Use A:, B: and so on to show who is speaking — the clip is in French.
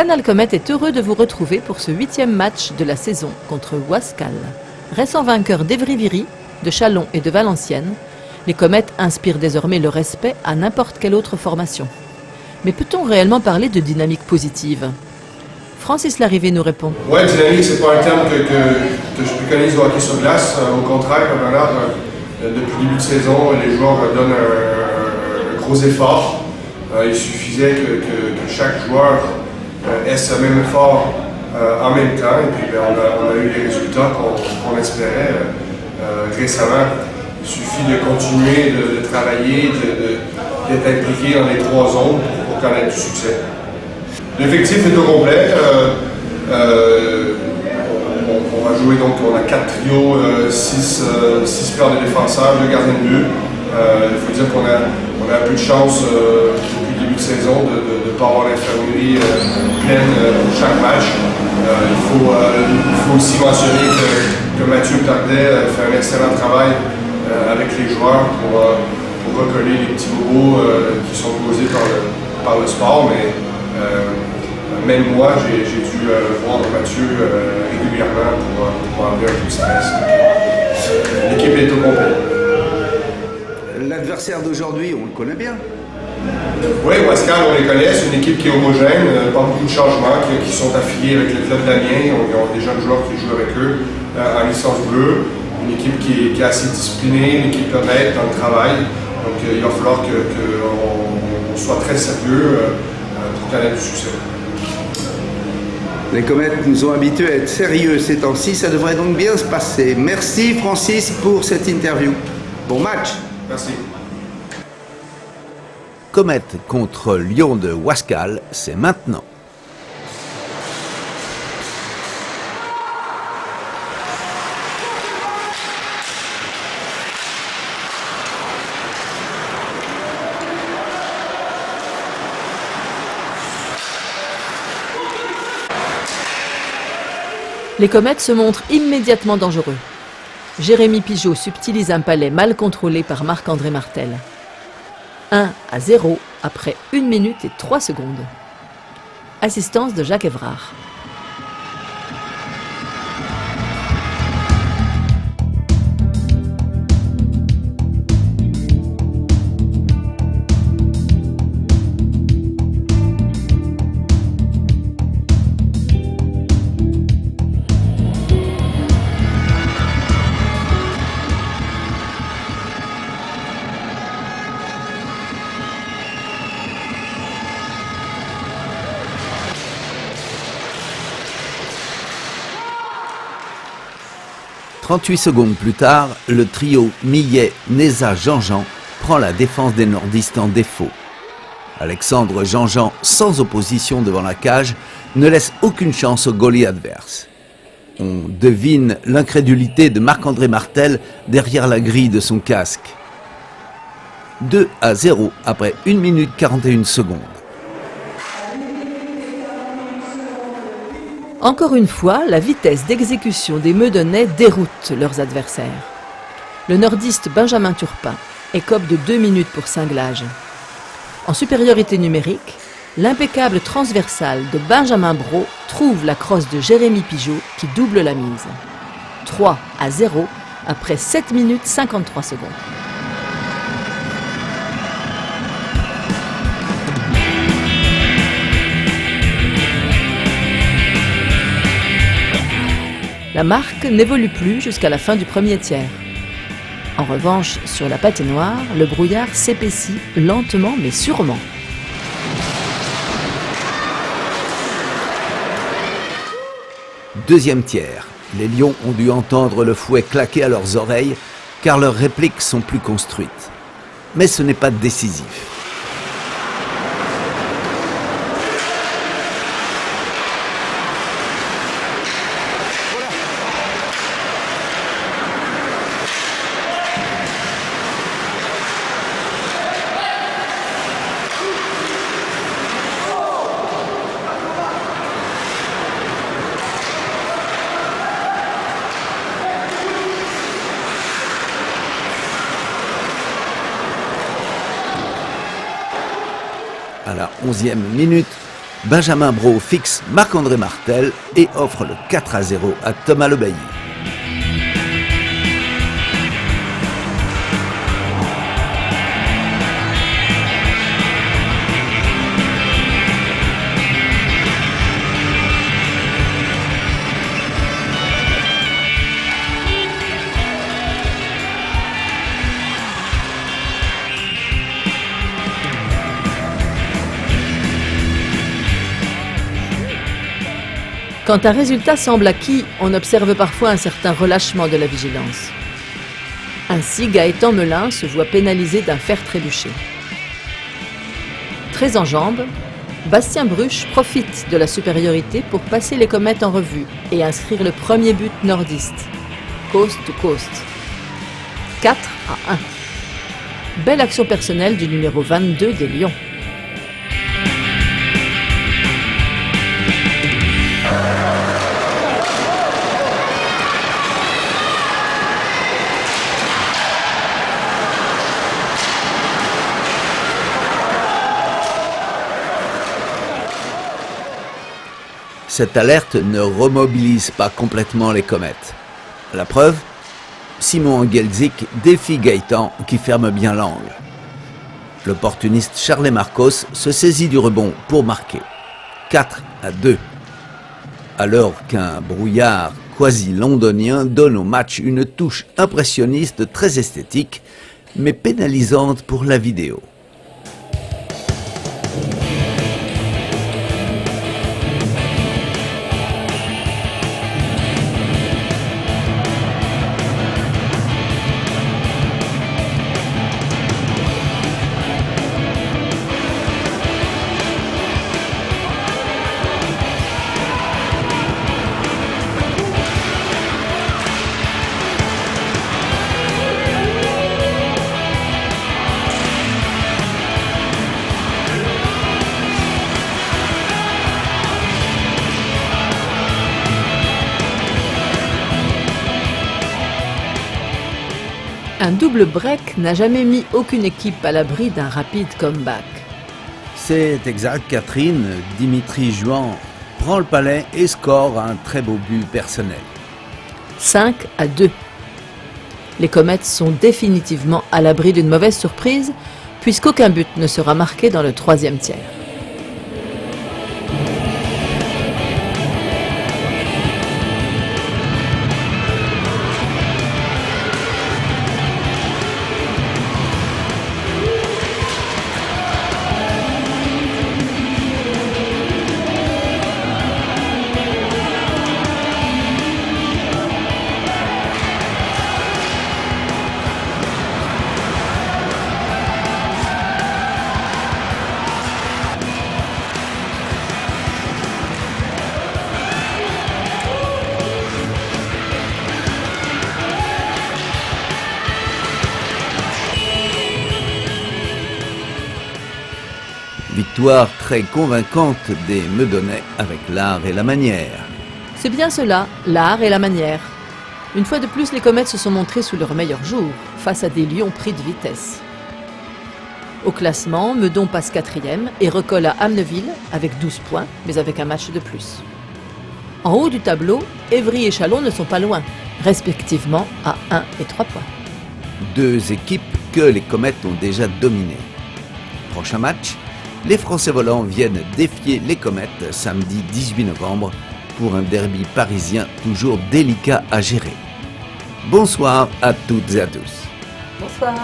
A: Canal Comet est heureux de vous retrouver pour ce 8e match de la saison contre Wascal. Récent vainqueur d'Evry-Viry, de Châlons et de Valenciennes, les Comètes inspirent désormais le respect à n'importe quelle autre formation. Mais peut-on réellement parler de dynamique positive? Francis Larrivé nous répond.
B: Oui, dynamique, c'est pas un terme que je préconise au hockey sur glace. Au contraire, depuis le début de saison, les joueurs donnent un gros effort. Il suffisait que chaque joueur ait ce même effort en même temps. Et puis on a eu les résultats qu'on espérait récemment. Il suffit de continuer de travailler, d'être impliqué dans les 3 zones pour connaître du succès. L'effectif est au complet. On va jouer donc, on a 4 trios, 6 paires de défenseurs, 2 gardiens de but. Il faut dire qu'on a un peu de chance depuis le début de saison de ne pas avoir l'infirmerie pleine pour chaque match. Il faut aussi mentionner que Mathieu Tardet fait un excellent travail avec les joueurs pour recoller les petits bobos qui sont causés par le sport. Mais même moi, j'ai dû voir Mathieu régulièrement pour enlever un peu de stress. L'équipe est au complet.
C: L'adversaire d'aujourd'hui, on le connaît bien.
B: Oui, Wascal, on les connaît. C'est une équipe qui est homogène, pas beaucoup de changements, qui sont affiliés avec le club d'Amiens. Ils ont des jeunes joueurs qui jouent avec eux en licence bleue. Une équipe qui est assez disciplinée, une équipe honnête dans le travail. Donc il va falloir qu'on soit très sérieux pour connaître du succès.
C: Les Comètes nous ont habitués à être sérieux ces temps-ci, ça devrait donc bien se passer. Merci Francis pour cette interview. Bon match.
B: Merci.
D: Comète contre Lyon de Wascal, c'est maintenant.
A: Les Comètes se montrent immédiatement dangereux. Jérémy Pigeot subtilise un palais mal contrôlé par Marc-André Martel. 1-0 après 1 minute et 3 secondes. Assistance de Jacques Évrard. «
D: 38 secondes plus tard, le trio Millet-Neza-Jean-Jean prend la défense des nordistes en défaut. Alexandre Jean-Jean, sans opposition devant la cage, ne laisse aucune chance au goalie adverse. On devine l'incrédulité de Marc-André Martel derrière la grille de son casque. 2-0 après 1 minute 41 secondes.
A: Encore une fois, la vitesse d'exécution des Meudonnais déroute leurs adversaires. Le nordiste Benjamin Turpin écope de 2 minutes pour cinglage. En supériorité numérique, l'impeccable transversal de Benjamin Brault trouve la crosse de Jérémy Pigeot qui double la mise. 3-0 après 7 minutes 53 secondes. La marque n'évolue plus jusqu'à la fin du premier tiers. En revanche, sur la patinoire, le brouillard s'épaissit lentement mais sûrement.
D: Deuxième tiers. Les Lions ont dû entendre le fouet claquer à leurs oreilles car leurs répliques sont plus construites. Mais ce n'est pas décisif. À la 11e minute, Benjamin Brault fixe Marc-André Martel et offre le 4-0 à Thomas Le Bailly.
A: Quand un résultat semble acquis, on observe parfois un certain relâchement de la vigilance. Ainsi, Gaëtan Melin se voit pénalisé d'un fer trébuché. Très en jambes, Bastien Bruch profite de la supériorité pour passer les Comètes en revue et inscrire le premier but nordiste, coast to coast. 4-1. Belle action personnelle du numéro 22 des Lions.
D: Cette alerte ne remobilise pas complètement les Comètes. La preuve, Simon Engelzik défie Gaëtan qui ferme bien l'angle. L'opportuniste Charles Marcos se saisit du rebond pour marquer. 4-2. Alors qu'un brouillard quasi-londonien donne au match une touche impressionniste très esthétique, mais pénalisante pour la vidéo.
A: Un double break n'a jamais mis aucune équipe à l'abri d'un rapide comeback.
D: C'est exact, Catherine. Dimitri Juan prend le palais et score un très beau but personnel.
A: 5-2. Les Comètes sont définitivement à l'abri d'une mauvaise surprise, puisqu'aucun but ne sera marqué dans le troisième tiers.
D: Victoire très convaincante des Meudonnais avec l'art et la manière.
A: C'est bien cela, l'art et la manière. Une fois de plus, les Comètes se sont montrés sous leur meilleur jour, face à des Lions pris de vitesse. Au classement, Meudon passe 4e et recolle à Amneville avec 12 points, mais avec un match de plus. En haut du tableau, Évry et Châlons ne sont pas loin, respectivement à 1 et 3 points.
D: Deux équipes que les Comètes ont déjà dominées. Prochain match, les Français volants viennent défier les Comètes samedi 18 novembre pour un derby parisien toujours délicat à gérer. Bonsoir à toutes et à tous.
A: Bonsoir.